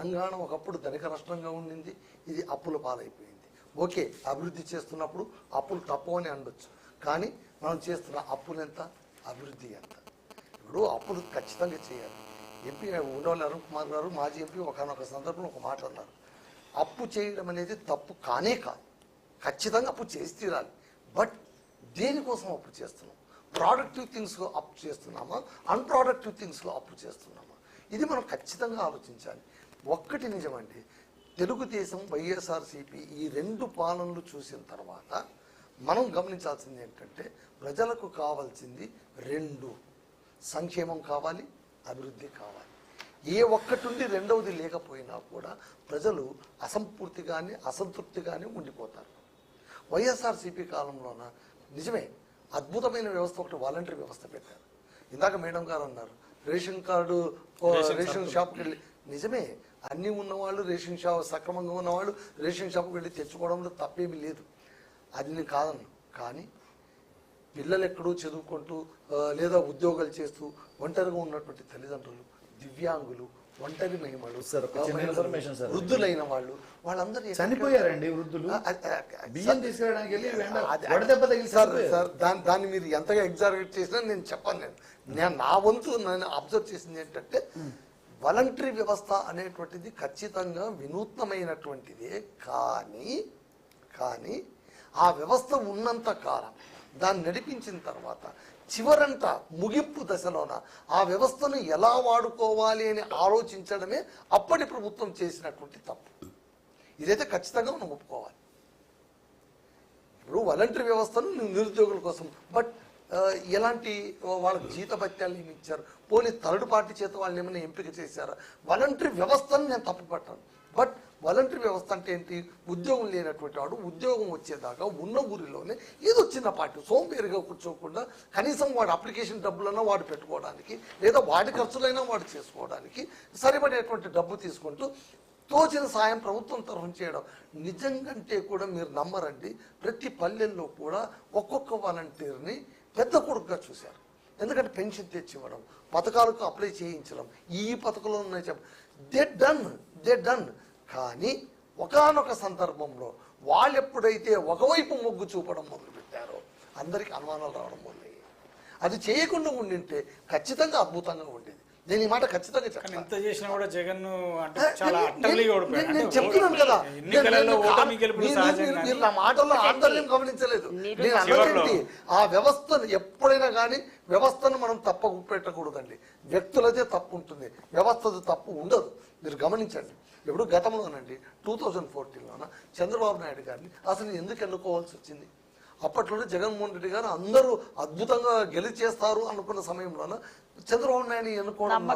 తెలంగాణ ఒకప్పుడు ధనిక రాష్ట్రంగా ఉండింది, ఇది అప్పుల పాలైపోయింది. ఓకే, అభివృద్ధి చేస్తున్నప్పుడు అప్పులు తప్పవని అనవచ్చు, కానీ మనం చేస్తున్న అప్పులు ఎంత, అభివృద్ధి ఎంత? ఇప్పుడు అప్పులు ఖచ్చితంగా చేయాలి. ఎంపీ ఉండవల్లి అరుణ్ కుమార్ గారు మాజీ ఎంపీ ఒకనొక సందర్భంలో ఒక మాట అన్నారు, అప్పు చేయడం అనేది తప్పు కానే కాదు, ఖచ్చితంగా అప్పు చేసి తీరాలి. బట్ దేనికోసం అప్పు చేస్తున్నాం? ప్రోడక్టివ్ థింగ్స్లో అప్పు చేస్తున్నామా, అన్ప్రొడక్టివ్ థింగ్స్లో అప్పు చేస్తున్నామా? ఇది మనం ఖచ్చితంగా ఆలోచించాలి. ఒక్కటి నిజమండి, తెలుగుదేశం వైఎస్ఆర్సీపీ ఈ రెండు పాలనలు చూసిన తర్వాత మనం గమనించాల్సింది ఏంటంటే ప్రజలకు కావాల్సింది రెండు, సంక్షేమం కావాలి, అభివృద్ధి కావాలి. ఏ ఒక్కటి ఉండి రెండవది లేకపోయినా కూడా ప్రజలు అసంపూర్తిగానే అసంతృప్తిగానే ఉండిపోతారు. వైఎస్ఆర్సీపీ కాలంలోన నిజమే అద్భుతమైన వ్యవస్థ, ఒకటి వాలంటరీ వ్యవస్థ పెట్టారు. ఇందాక మేడం గారు అన్నారు రేషన్ కార్డు, రేషన్ షాప్కి వెళ్ళి, నిజమే అన్నీ ఉన్నవాళ్ళు రేషన్ షాప్ సక్రమంగా ఉన్నవాళ్ళు రేషన్ షాప్కి వెళ్ళి తెచ్చుకోవడంలో తప్పేమీ లేదు, అది నేను కాదన్ను. కానీ పిల్లలు ఎక్కడో చదువుకుంటూ లేదా ఉద్యోగాలు చేస్తూ ఒంటరిగా ఉన్నటువంటి తల్లిదండ్రులు, దివ్యాంగులు, ఒంటరి మహిళలు, వృద్ధులైన వాళ్ళు, వాళ్ళందరూ చనిపోయారండి. వృద్ధులు దాన్ని మీరు ఎంతగా ఎగ్జాగరేట్ చేసినా నేను చెప్పను. నేను నా వంతు నేను అబ్జర్వ్ చేసింది ఏంటంటే వాలంటరీ వ్యవస్థ అనేటువంటిది ఖచ్చితంగా వినూత్నమైనటువంటిదే, కానీ ఆ వ్యవస్థ ఉన్నంత కాలం దాన్ని నడిపించిన తర్వాత చివరంట ముగింపు దశలోన ఆ వ్యవస్థను ఎలా వాడుకోవాలి అని ఆలోచించడమే అప్పటి ప్రభుత్వం చేసినటువంటి తప్పు. ఇదైతే ఖచ్చితంగా మనం ఒప్పుకోవాలి. ఇప్పుడు వాలంటరీ వ్యవస్థను నిరుద్యోగుల కోసం, బట్ ఎలాంటి వాళ్ళకి జీతభత్యాలు ఏమి ఇచ్చారు, పోనీ థర్డ్ పార్టీ చేత వాళ్ళని ఏమైనా ఎంపిక చేశారా? వాలంటరీ వ్యవస్థను నేను తప్పు పట్టాను. బట్ వాలంటరీ వ్యవస్థ అంటే ఏంటి? ఉద్యోగం లేనటువంటి వాడు ఉద్యోగం వచ్చేదాకా ఉన్న ఊరిలోనే ఏదో చిన్న పార్టీ సోంబేరిగా కూర్చోకుండా కనీసం వాడు అప్లికేషన్ డబ్బులన్నా వాడు పెట్టుకోవడానికి, లేదా వాడి ఖర్చులైనా వాడు చేసుకోవడానికి సరిపడేటువంటి డబ్బు తీసుకుంటూ తోచిన సాయం ప్రభుత్వం తరఫున చేయడం. నిజంకంటే కూడా మీరు నమ్మరండి, ప్రతి పల్లెల్లో కూడా ఒక్కొక్క వాలంటీర్ని పెద్ద కొడుకుగా చూశారు. ఎందుకంటే పెన్షన్ తెచ్చివ్వడం, పథకాలకు అప్లై చేయించడం, ఈ పథకంలో ఉన్నాయి దే డన్. కానీ ఒకానొక సందర్భంలో వాళ్ళు ఎప్పుడైతే ఒకవైపు మొగ్గు చూపడం మొదలుపెట్టారో అందరికీ అనుమానాలు రావడం మొదలయ్యాయి. అది చేయకుండా ఉండింటే ఖచ్చితంగా అద్భుతంగా ఉండేది. నేను ఈ మాట ఖచ్చితంగా చెప్తాను. ఎంత చేసినా కూడా జగన్ నేను చెప్తున్నాను కదా, మీరు నా మాటల్లో ఆందోళన గమనించలేదు. నేను అన్నదేంటి, ఆ వ్యవస్థను ఎప్పుడైనా కానీ వ్యవస్థను మనం తప్ప పెట్టకూడదండి. వ్యక్తులదే తప్పు ఉంటుంది, వ్యవస్థది తప్పు ఉండదు. మీరు గమనించండి. ఇప్పుడు గతంలోనండి 2014లోన చంద్రబాబు నాయుడు గారిని అసలు ఎందుకు ఎన్నుకోవాల్సి వచ్చింది? అప్పట్లోనే జగన్మోహన్ రెడ్డి గారు అందరూ అద్భుతంగా గెలిచేస్తారు అనుకున్న సమయంలోన చంద్రబాబు నాయుడు ఎన్నుకోవడం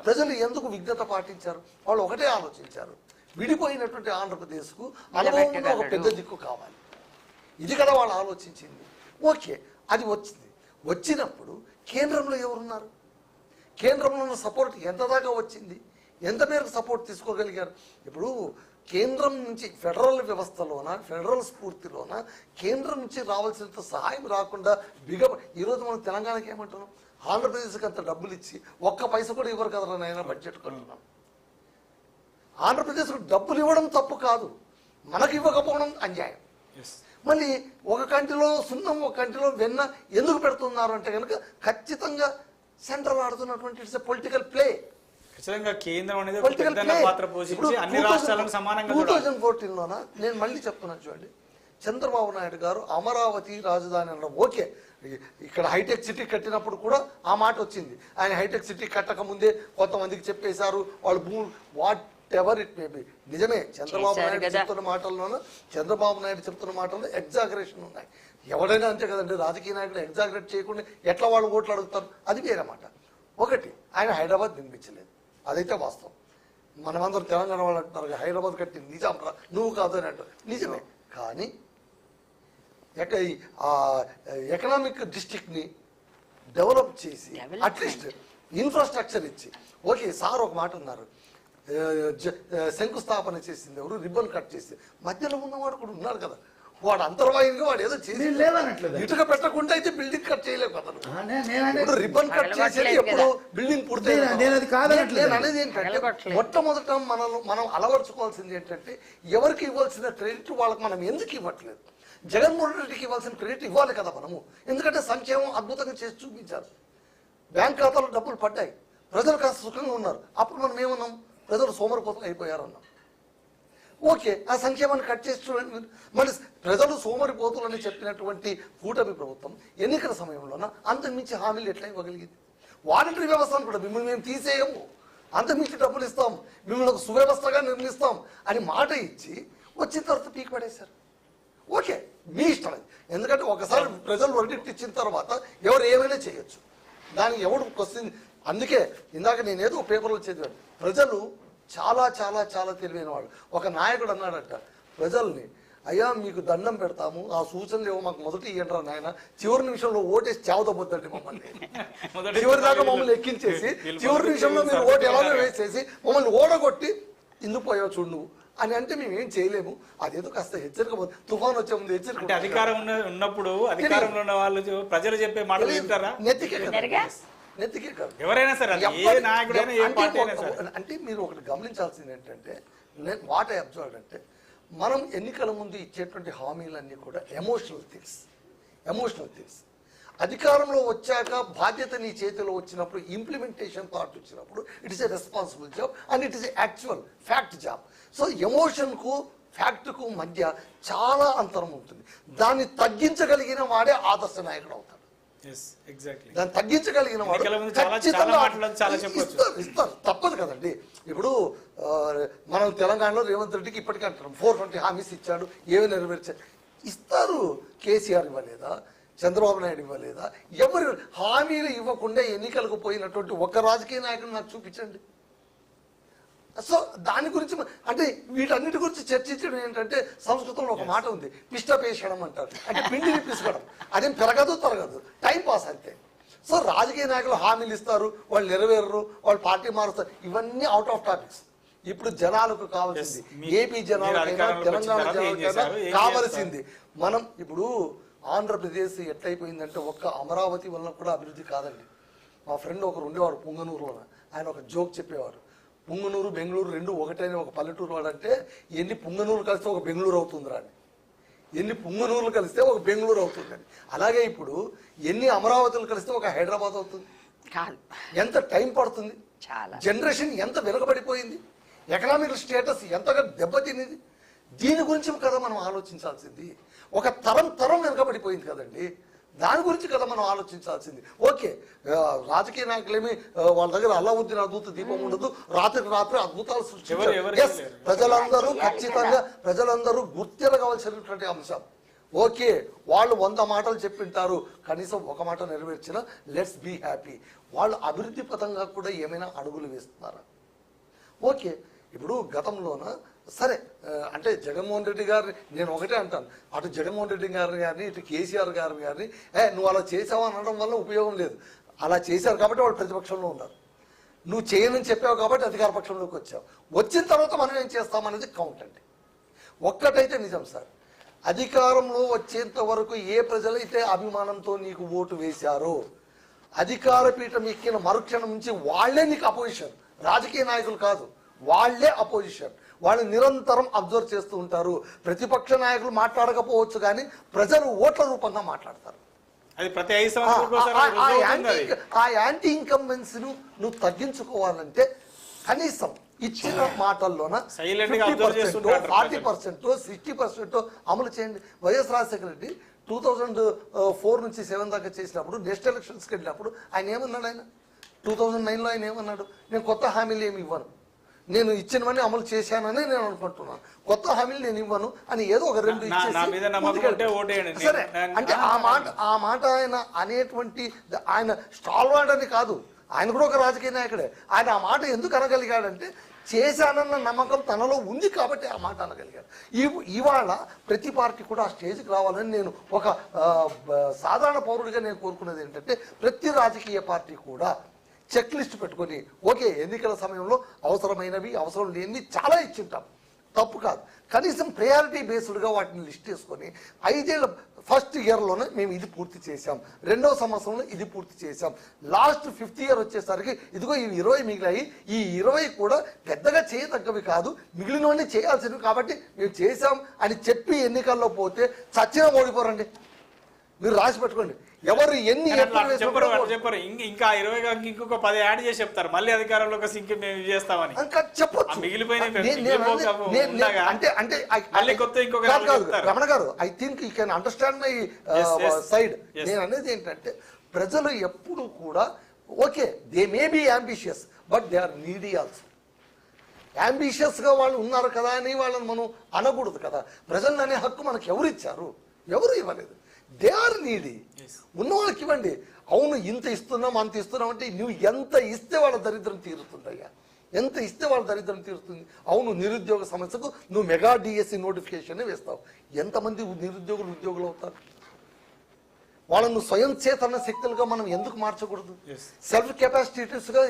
ప్రజలు ఎందుకు విఘ్నత పాటించారు? వాళ్ళు ఒకటే ఆలోచించారు, విడిపోయినటువంటి ఆంధ్రప్రదేశ్కు అనుభవంగా ఒక పెద్ద దిక్కు కావాలి. ఇది కదా వాళ్ళు ఆలోచించింది. ఓకే, అది వచ్చింది. వచ్చినప్పుడు కేంద్రంలో ఎవరున్నారు? కేంద్రంలో ఉన్న సపోర్ట్ ఎంత దాకా వచ్చింది? ఎంత మేరకు సపోర్ట్ తీసుకోగలిగారు? ఇప్పుడు కేంద్రం నుంచి ఫెడరల్ వ్యవస్థలోన, ఫెడరల్ స్ఫూర్తిలోన కేంద్రం నుంచి రావాల్సినంత సహాయం రాకుండా ఈరోజు మనం తెలంగాణకి ఏమంటున్నాం? ఆంధ్రప్రదేశ్కి అంత డబ్బులు ఇచ్చి ఒక్క పైసా కూడా ఇవ్వరు కదా నాయన బడ్జెట్ కొంటున్నాం. ఆంధ్రప్రదేశ్కు డబ్బులు ఇవ్వడం తప్పు కాదు, మనకు ఇవ్వకపోవడం అన్యాయం. మళ్ళీ ఒక కంటిలో సున్నం ఒక కంటిలో వెన్న ఎందుకు పెడుతున్నారు అంటే కనుక ఖచ్చితంగా సెంట్రల్ ఆడుతున్నటువంటి ఇట్స్ ఎ పొలిటికల్ ప్లే. కేంద్రం అనేది పాత్ర పోషించి అన్ని రాష్ట్రాలను సమానంగా 2014లోన నేను మళ్ళీ చెప్తున్నాను చూడండి, చంద్రబాబు నాయుడు గారు అమరావతి రాజధాని అనడం ఓకే. ఇక్కడ హైటెక్ సిటీ కట్టినప్పుడు కూడా ఆ మాట వచ్చింది. ఆయన హైటెక్ సిటీ కట్టక ముందే కొంతమందికి చెప్పేశారు వాళ్ళు భూములు, what ever it may be. నిజమే, చంద్రబాబు నాయుడు చెప్తున్న మాటల్లో ఎగ్జాగరేషన్ ఉన్నాయి. ఎవరైనా అంతే కదండి, రాజకీయ నాయకులు ఎగ్జాగరేట్ చేయకుండా ఎట్లా వాళ్ళు ఓట్లు అడుగుతారు, అది వేరే మాట. ఒకటి, ఆయన హైదరాబాద్ నిర్మించలేదు, అదైతే వాస్తవం. మనమందరం తెలంగాణ వాళ్ళు అంటున్నారు హైదరాబాద్ కట్టి నిజాం రా, నువ్వు కాదు అని అంటారు. నిజమే, కానీ ఎకనామిక్ డిస్ట్రిక్ట్ని డెవలప్ చేసి అట్లీస్ట్ ఇన్ఫ్రాస్ట్రక్చర్ ఇచ్చి, ఓకే సార్ ఒక మాట ఉన్నారు, శంకుస్థాపన చేసింది ఎవరు, రిబ్బన్ కట్ చేసి మధ్యలో ఉన్నవాడు కూడా ఉన్నాడు కదా, వాడు అంతర్వాహినిగా వాడు ఏదో చేసి నేను లేదనట్లేదు. ఇటుక పెట్టకుండా అయితే బిల్డింగ్ కట్ చేయలేవు కదా నేనంటే ఇప్పుడు రిబ్బన్ కట్ చేసేది ఎప్పుడు బిల్డింగ్ పూర్తి నేను అది కాదనట్లేదు. నేను అనేది ఏంటంటే మొట్టమొదట మనం అలవర్చుకోవాల్సింది ఏంటంటే ఎవరికి ఇవ్వాల్సిన క్రెడిట్ వాళ్ళకి మనం ఎందుకు ఇవ్వట్లేదు? జగన్మోహన్ రెడ్డికి ఇవ్వాల్సిన క్రెడిట్ ఇవ్వాలి కదా మనము. ఎందుకంటే సంక్షేమం అద్భుతంగా చేసి చూపించారు. బ్యాంక్ ఖాతాలో డబ్బులు పడ్డాయి, ప్రజలు కాస్త సుఖంగా ఉన్నారు. అప్పుడు మనం ఏమన్నాం? ప్రజలు సోమరిపోతం అయిపోయారన్నాం. ఓకే, ఆ సంక్షేమాన్ని కట్ చేసి చూడండి. మరి ప్రజలు సోమరిపోతులని చెప్పినటువంటి కూటమి ప్రభుత్వం ఎన్నికల సమయంలోన అంతకుమించి హామీలు ఎట్లా ఇవ్వగలిగింది? వాలంటరీ వ్యవస్థను కూడా మిమ్మల్ని మేము తీసేయము, అంతకుమించి డబ్బులు ఇస్తాం, మిమ్మల్ని ఒక సువ్యవస్థగా నిర్మిస్తాం అని మాట ఇచ్చి వచ్చిన తర్వాత పీక్ పడేశారు. ఓకే, మీ ఇష్టం అది. ఎందుకంటే ఒకసారి ప్రజలు వర్డిక్ట్ ఇచ్చిన తర్వాత ఎవరు ఏమైనా చేయొచ్చు, దానికి ఎవడు క్వశ్చన్. అందుకే ఇందాక నేనేదో పేపర్లో చదివాను, ప్రజలు చాలా చాలా చాలా తెలివైన వాళ్ళు. ఒక నాయకుడు అన్నాడట ప్రజల్ని, అయ్యా మీకు దండం పెడతాము, ఆ సూచనలు ఏవో మాకు మొదటి ఇయ్యంటారు నాయన, చివరి నిమిషంలో ఓటేసి చావదొద్దండి మమ్మల్ని. చివరి దాకా మమ్మల్ని ఎక్కించేసి చివరి నిమిషంలో మీరు ఓటు ఎలాగో వేసేసి మమ్మల్ని ఓడగొట్టి ఇందుకు పోయావు చూడు నువ్వు అని అంటే మేము ఏం చేయలేము. అదేదో కాస్త హెచ్చరిక, తుఫాన్ వచ్చే ముందు హెచ్చరిక. అధికారం ఉన్నప్పుడు అధికారంలో ఉన్న వాళ్ళు ప్రజలు చెప్పే మాటలు వింటారా? నెత్తికే కాదు, ఎవరైనా సరే, ఏ నాయకుడైనా ఏ పార్టీ అయినా సరే. అంటే మీరు ఒకటి గమనించాల్సింది ఏంటంటే, వాట్ ఐ అబ్జర్వ్ అంటే, మనం ఎన్నికల ముందు ఇచ్చేటువంటి హామీలన్నీ కూడా ఎమోషనల్ థింగ్స్. అధికారంలో వచ్చాక బాధ్యత నీ చేతిలో వచ్చినప్పుడు, ఇంప్లిమెంటేషన్ పార్ట్ వచ్చినప్పుడు, it is a responsible job and it is a actual fact job. So ఎమోషన్కు ఫ్యాక్ట్కు మధ్య చాలా అంతరం ఉంటుంది. దాన్ని తగ్గించగలిగిన వాడే ఆదర్శ నాయకుడు అవుతాడు. దాన్ని తగ్గించగలిగిన వాడు ఇస్తారు, తప్పదు కదండి. ఇప్పుడు మనం తెలంగాణలో రేవంత్ రెడ్డికి ఇప్పటికీ అంటారు 420 హామీస్ ఇచ్చాడు, ఏమి నెరవేర్చాడు? ఇస్తారు. కేసీఆర్ ఇవ్వలేదా? చంద్రబాబు నాయుడు ఇవ్వలేదా? ఎవరు హామీలు ఇవ్వకుండా ఎన్నికలకు పోయినటువంటి ఒక రాజకీయ నాయకుడు నాకు చూపించండి. సో దాని గురించి అంటే వీటన్నిటి గురించి చర్చించడం ఏంటంటే, సంస్కృతంలో ఒక మాట ఉంది, పిష్టపేషణం అంటారు. అంటే పిండిని పిసకడం. అదేం పెరగదు తరగదు, టైం పాస్ అంతే. సో రాజకీయ నాయకులు హామీలు ఇస్తారు, వాళ్ళు నెరవేరరు, వాళ్ళు పార్టీ మారుస్తారు, ఇవన్నీ అవుట్ ఆఫ్ టాపిక్స్. ఇప్పుడు జనాలకు కావాల్సింది, ఏపీ జనాలకైనా తెలంగాణ జనాలకైనా కావాల్సింది మనం. ఇప్పుడు ఆంధ్రప్రదేశ్ ఎట్లయిపోయిందంటే, ఒక్క అమరావతి వలన కూడా అభివృద్ధి కాదండి. మా ఫ్రెండ్ ఒకరు ఉండేవాడు పుంగనూరులోన, ఆయన ఒక జోక్ చెప్పేవారు, పుంగనూరు బెంగళూరు రెండు ఒకటైన ఒక పల్లెటూరు వాడంటే ఎన్ని పుంగనూరు కలిస్తే ఒక బెంగళూరు అవుతుందిరా అని, ఎన్ని పుంగనూరులు కలిస్తే ఒక బెంగళూరు అవుతుందని. అలాగే ఇప్పుడు ఎన్ని అమరావతులు కలిస్తే ఒక హైదరాబాద్ అవుతుంది. ఎంత టైం పడుతుంది, జనరేషన్ ఎంత వెనుకబడిపోయింది, ఎకనామిక్ స్టేటస్ ఎంతగా దెబ్బతినింది. దీని గురించి కదా మనం ఆలోచించాల్సింది. ఒక తరం వెనుకబడిపోయింది కదండి, దాని గురించి కదా మనం ఆలోచించాల్సింది. ఓకే, రాజకీయ నాయకులేమి వాళ్ళ దగ్గర అల్లావుద్దీన్ అద్భుత దీపం ఉండదు, రాత్రికి రాత్రి అద్భుతాలు సృష్టించారు. ప్రజలందరూ ఖచ్చితంగా ప్రజలందరూ గుర్తిరగవలసినటువంటి అంశం. ఓకే, వాళ్ళు 100 మాటలు చెప్పింటారు, కనీసం ఒక మాట నెరవేర్చిన లెట్స్ బీ హ్యాపీ. వాళ్ళు అభివృద్ధి పథంగా కూడా ఏమైనా అడుగులు వేస్తున్నారా? ఓకే, ఇప్పుడు గతంలోన సరే అంటే జగన్మోహన్ రెడ్డి గారిని నేను ఒకటే అంటాను, అటు జగన్మోహన్ రెడ్డి గారిని ఇటు కేసీఆర్ గారిని నువ్వు అలా చేసావు అనడం వల్ల ఉపయోగం లేదు. అలా చేశారు కాబట్టి వాళ్ళు ప్రతిపక్షంలో ఉన్నారు, నువ్వు చేయనని చెప్పావు కాబట్టి అధికార పక్షంలోకి వచ్చావు. వచ్చిన తర్వాత మనం ఏం చేస్తామనేది కౌంట్ అండి. ఒక్కటైతే నిజం సార్, అధికారంలో వచ్చేంత వరకు ఏ ప్రజలైతే అభిమానంతో నీకు ఓటు వేశారో, అధికార పీఠం ఎక్కిన మరుక్షణం నుంచి వాళ్లే నీకు అపోజిషన్, రాజకీయ నాయకులు కాదు, వాళ్లే అపోజిషన్. వాళ్ళు నిరంతరం అబ్జర్వ్ చేస్తూ ఉంటారు. ప్రతిపక్ష నాయకులు మాట్లాడకపోవచ్చు కానీ ప్రజలు ఓట్ల రూపంగా మాట్లాడతారు. ఆ యాంటీ ఇన్కంబెన్స్ నువ్వు తగ్గించుకోవాలంటే కనీసం ఇచ్చిన మాటల్లోన 40%, 60% అమలు చేయండి. వైఎస్ రాజశేఖర రెడ్డి 2004 నుంచి 7 దాకా చేసినప్పుడు నెక్స్ట్ ఎలక్షన్స్కి వెళ్ళినప్పుడు ఆయన ఏమన్నాడు? ఆయన 2009లో ఆయన ఏమన్నాడు? నేను కొత్త హామీలు ఏమి ఇవ్వను, నేను ఇచ్చినవన్నీ అమలు చేశానని నేను అనుకుంటున్నాను, కొత్త హామీలు నేను ఇవ్వను అని ఏదో ఒక 2 ఇచ్చేసి సరే అంటే ఆ మాట ఆయన అనేటువంటి, ఆయన స్టాల్వార్డ్ అని కాదు, ఆయన కూడా ఒక రాజకీయ నాయకుడే. ఆయన ఆ మాట ఎందుకు అనగలిగాడంటే చేశానన్న నమ్మకం తనలో ఉంది కాబట్టి ఆ మాట అనగలిగాడు. ఇవాళ ప్రతి పార్టీ కూడా ఆ స్టేజ్కి రావాలని నేను ఒక సాధారణ పౌరుడిగా నేను కోరుకునేది ఏంటంటే, ప్రతి రాజకీయ పార్టీ కూడా చెక్ లిస్ట్ పెట్టుకొని, ఓకే ఎన్నికల సమయంలో అవసరమైనవి అవసరం లేనివి చాలా ఇచ్చింటాం, తప్పు కాదు. కనీసం ప్రయారిటీ బేస్డ్గా వాటిని లిస్ట్ చేసుకొని 5 ఏళ్ళ ఫస్ట్ ఇయర్లోనే మేము ఇది పూర్తి చేశాం, 2వ సంవత్సరంలో ఇది పూర్తి చేశాం, లాస్ట్ 5th ఇయర్ వచ్చేసరికి ఇదిగో ఇవి 20 మిగిలాయి, ఈ 20 కూడా పెద్దగా చేయదగ్గవి కాదు, మిగిలినవన్నీ చేయాల్సినవి కాబట్టి మేము చేశాం అని చెప్పి ఎన్నికల్లో పోతే చచ్చినా ఓడిపోరండి. మీరు రాసి పెట్టుకోండి, ఎవరు ఎన్ని చెప్పరు ఇంకా 20 ఇంకొక 10 యాడ్ చేసి చెప్తారు, మళ్ళీ అధికారంలోకి సింక్ మేము చేస్తామని చెప్పొచ్చు. రమణ గారు, I think you can understand my side. నేను అనేది ఏంటంటే ప్రజలు ఎప్పుడు కూడా okay, they may be ambitious but they are needy also. Ambitious గా వాళ్ళు ఉన్నారు కదా అని వాళ్ళని మనం అనకూడదు కదా. ప్రజలను అనే హక్కు మనకు ఎవరు ఇచ్చారు? ఎవరు ఇవ్వలేదు. They are needy. ఉన్న వాళ్ళకి ఇవ్వండి. అవును ఇంత ఇస్తున్నాం అంత ఇస్తున్నాం అంటే నువ్వు ఎంత ఇస్తే వాళ్ళ దరిద్రం తీరుతుందయ్యా, ఎంత ఇస్తే వాళ్ళ దరిద్రం తీరుతుంది. అవును నిరుద్యోగ సమస్యకు నువ్వు మెగా డిఎస్సి నోటిఫికేషన్ వేస్తావు, ఎంతమంది నిరుద్యోగులు ఉద్యోగులు అవుతారు? వాళ్ళను స్వయం చేతన శక్తులుగా మనం ఎందుకు మార్చకూడదు? సెల్ఫ్ కెపాసిటీస్గా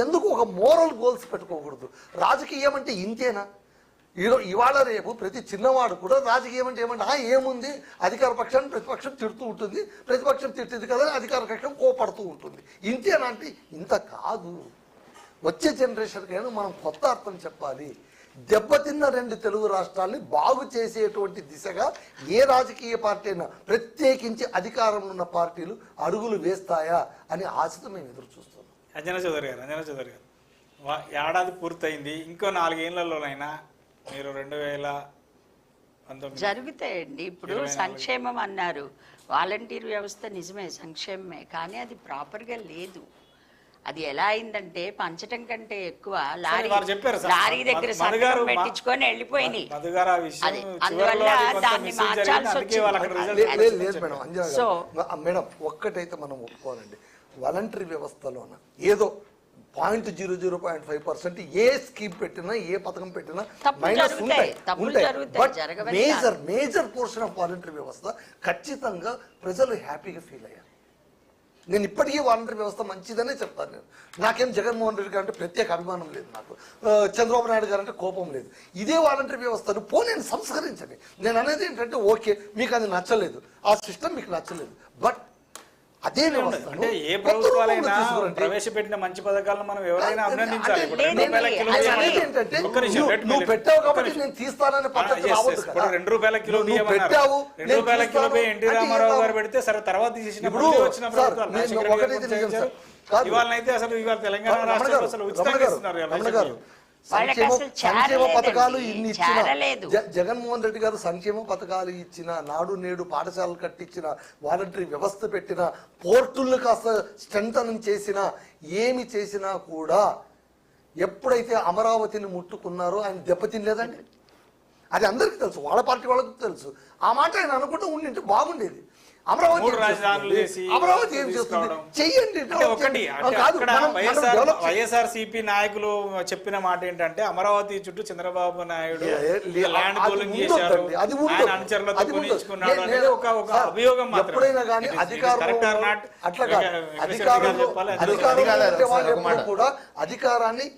ఎందుకు ఒక మోరల్ గోల్స్ పెట్టుకోకూడదు? రాజకీయం అంటే ఇంతేనా? ఇవాళ రేపు ప్రతి చిన్నవాడు కూడా రాజకీయం అంటే ఏమంటే ఏముంది, అధికార పక్షాన్ని ప్రతిపక్షం తిడుతూ ఉంటుంది, ప్రతిపక్షం తిట్టింది కదా అధికార పక్షం కోపడుతూ ఉంటుంది, ఇంతేనా అంటే ఇంత కాదు. వచ్చే జనరేషన్కైనా మనం కొత్త అర్థం చెప్పాలి. దెబ్బతిన్న 2 తెలుగు రాష్ట్రాలని బాగు చేసేటువంటి దిశగా ఏ రాజకీయ పార్టీ అయినా, ప్రత్యేకించి అధికారంలో ఉన్న పార్టీలు అడుగులు వేస్తాయా అని ఆశతో మేము ఎదురు చూస్తున్నాం. అంజనా చౌదరి గారు ఏడాది పూర్తయింది, ఇంకో 4 ఏళ్లలోనైనా మీరు 2019 జరుగుతాయండి. ఇప్పుడు సంక్షేమం అన్నారు, వాలంటీర్ వ్యవస్థ నిజమే సంక్షేమమే, కానీ అది ప్రాపర్గా లేదు. అది ఎలా అయిందంటే పంచటం కంటే ఎక్కువ లారీ దగ్గర సంతకం పెట్టించుకొని వెళ్ళిపోయింది. అందువల్ల దాన్ని మార్చాల్సి వచ్చింది. సో మేడం ఒక్కటైతే మనం ఒప్పుకోవాలండి, వాలంటరీ వ్యవస్థలోన ఏదో 0.00.5% ఏ స్కీమ్ పెట్టినా ఏ పథకం పెట్టినా మైనస్ ఉంటాయి. But major portion of voluntary వ్యవస్థ ఖచ్చితంగా ప్రజలు హ్యాపీగా ఫీల్ అయ్యారు. నేను ఇప్పటికీ వాలంటరీ వ్యవస్థ మంచిదనే చెప్తాను. నాకేం జగన్మోహన్ రెడ్డి గారు అంటే ప్రత్యేక అభిమానం లేదు, నాకు చంద్రబాబు నాయుడు గారు అంటే కోపం లేదు. ఇదే వాలంటరీ వ్యవస్థను నేను సంస్కరించండి. నేను అనేది ఏంటంటే ఓకే మీకు అది నచ్చలేదు, ఆ సిస్టమ్ మీకు నచ్చలేదు, బట్ అదే అంటే ఏ ప్రభుత్వాలైనా ప్రవేశపెట్టిన మంచి పథకాలను మనం ఎవరైనా అభినందించాలి. నువ్వు పెట్టావు కాబట్టి నేను తీస్తానని పద్ధతి రావద్దు కదా. 2 రూపాయల కిలో బియ్యం అన్నారు, 2 రూపాయల కిలో బియ్యం ఎన్టీ రామారావు గారు పెడితే సరే తర్వాత తీసేసినప్పుడు వచ్చిన ప్రభుత్వాలు ఇవాళనైతే అసలు ఇవాళ తెలంగాణ రాష్ట్రంలో అసలు ఉచితంగా ఇస్తున్నారు. సంక్షేమ పథకాలు ఇన్ని ఇచ్చిన జగన్మోహన్ రెడ్డి గారు సంక్షేమ పథకాలు ఇచ్చిన, నాడు నేడు పాఠశాలలు కట్టించిన, వాలంటరీ వ్యవస్థ పెట్టిన, పోర్టులను కాస్త స్ట్రెంథన్ చేసిన, ఏమి చేసినా కూడా ఎప్పుడైతే అమరావతిని ముట్టుకున్నారో ఆయన దెబ్బతినలేదండి. అది అందరికీ తెలుసు, వాళ్ళ పార్టీ వాళ్ళకి తెలుసు. ఆ మాట ఆయన అనుకుంటూ ఉండింటే బాగుండేది. అమరావతి ఏం చేస్తుంది చెయ్యండి. వైఎస్ఆర్సీపీ నాయకులు చెప్పిన మాట ఏంటంటే అమరావతి చుట్టూ చంద్రబాబు నాయుడు ల్యాండ్ పూలింగ్ చేశారు, ఆయన అనుచరులతో కొనిచ్చుకున్నాడు అనేది ఒక అభియోగం మాత్రమే. కూడా అధికారాన్ని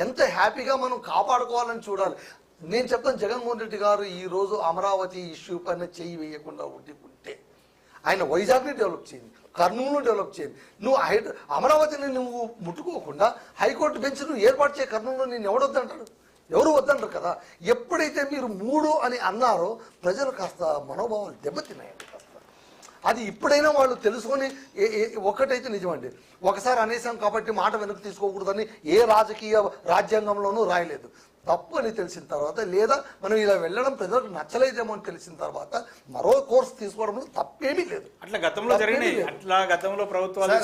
ఎంత హ్యాపీగా మనం కాపాడుకోవాలని చూడాలి. నేను చెప్తాను, జగన్మోహన్ రెడ్డి గారు ఈ రోజు అమరావతి ఇష్యూ పైన చెయ్యి వేయకుండా ఉంటే ఆయన వైజాగ్ని డెవలప్ చేయండి, కర్నూలును డెవలప్ చేయండి. నువ్వు అమరావతిని నువ్వు ముట్టుకోకుండా హైకోర్టు బెంచ్ నువ్వు ఏర్పాటు చేయ కర్నూలులో నేను ఎవడొద్దంటాడు? ఎవరు వద్దంటారు కదా. ఎప్పుడైతే మీరు 3 అని అన్నారో ప్రజలు కాస్త మనోభావాలు దెబ్బతిన్నాయండి కాస్త. అది ఇప్పుడైనా వాళ్ళు తెలుసుకొని ఒక్కటైతే నిజమండి, ఒకసారి అనేసాం కాబట్టి మాట వెనక్కి తీసుకోకూడదని ఏ రాజకీయ రాజ్యాంగంలోనూ రాయలేదు. తప్పు అని తెలిసిన తర్వాత, లేదా మనం ఇలా వెళ్ళడం ప్రజలకు నచ్చలేదేమో అని తెలిసిన తర్వాత మరో కోర్సు తీసుకోవడంలో తప్పేమీ లేదు. అట్లా గతంలో జరిగినాయి, అట్లా గతంలో ప్రభుత్వాలు